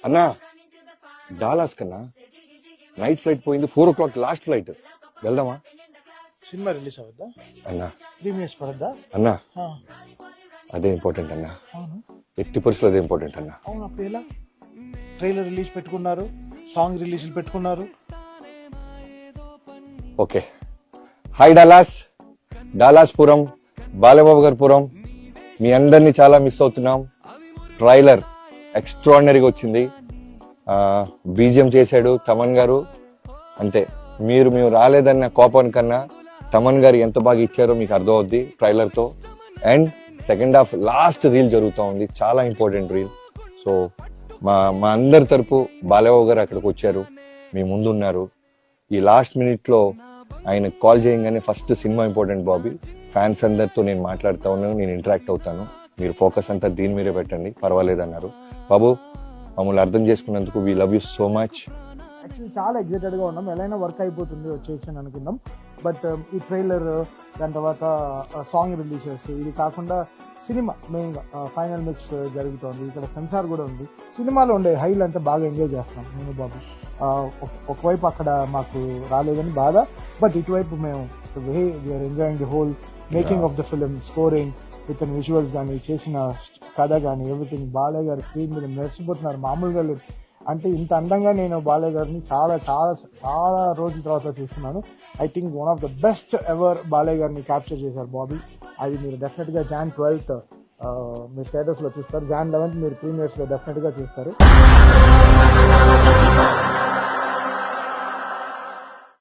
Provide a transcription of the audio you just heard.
అన్నా డాలాస్ కన్నా night flight పోయింది, 4 o'clock లాస్ట్ ఫ్లైట్. వెళ్దామా? సినిమా రిలీజ్ అవద్దా? అన్నా ప్రీమియర్స్ పడద్దా? అన్నా ఆ, అదే ఇంపార్టెంట్ అన్నా, అవును ఎట్టి పరిస్థితుల్లో అదే ఇంపార్టెంట్ అన్నా. అవును. అప్పుడు ఎలా? ట్రైలర్ రిలీజ్ పెట్టుకున్నారు, సాంగ్ రిలీజ్ పెట్టుకున్నారు. ఓకే. హాయ్ డాలాస్, డాలాస్ పురం, బాలబాబు గారి పురం. మీ అందరినీ చాలా మిస్ అవుతున్నాం. ట్రైలర్ ఎక్స్ట్రాడినరీగా వచ్చింది. బీజిఎం చేశాడు తమన్ గారు. అంతే, మేము రాలేదన్న కోపానికన్నా తమన్ గారు ఎంత బాగా ఇచ్చారో మీకు అర్థం అవుద్ది ట్రైలర్ తో. And second half last reel జరుగుతూ ఉంది, చాలా ఇంపార్టెంట్ రీల్. సో మా అందరి తరపు బాలబాబు గారు అక్కడికి వచ్చారు, మీ ముందున్నారు. ఈ లాస్ట్ మినిట్ లో ఆయన కాల్ చేయగానే first cinema important Bobby, fans అందరితో నేను మాట్లాడుతా ఉన్నాను, నేను ఇంటరాక్ట్ అవుతాను, మీరు ఫోకస్ అంతా దీని మీదే పెట్టండి, పర్వాలేదన్నారు. బాబు, మమ్మల్ని అర్థం చేసుకున్నందుకు we love you so much. Actually చాలా ఎక్సైటెడ్ గా ఉన్నాం, ఎలా అయినా వర్క్ అయిపోతుంది వచ్చేసి అనుకున్నాం. బట్ ఈ ట్రైలర్, దాని తర్వాత సాంగ్ రిలీజెస్, ఇది కాకుండా సినిమా మెయిన్ గా ఫైనల్ మిక్స్ జరుగుతోంది. ఇక్కడ సెన్సార్ కూడా ఉంది. సినిమాలో ఉండే హైల్ అంతా బాగా ఎంజాయ్ చేస్తున్నాం నేను బాబు. ఒకవైపు అక్కడ మాకు రాలేదని బాధ, బట్ ఇటువైపు మేము we're enjoying the whole making of the film, scoring with visuals కానీ, చేసిన కథ కానీ, ఎవ్రీథింగ్. బాలయ్య గారి స్క్రీన్ మీద మెరిసిపోతున్నారు, మామూలుగా లేదు. అంటే ఇంత అందంగా నేను బాలయ్య గారిని చాలా చాలా చాలా రోజుల తర్వాత చూస్తున్నాను. I think one of the best ever Balayya గారిని క్యాప్చర్ చేశారు బాబీ. అది మీరు డెఫినెట్ గా Jan 12th మీరు థియేటర్స్ లో చూస్తారు, Jan 11th మీరు ప్రీమియర్స్ లో డెఫినెట్ గా చూస్తారు.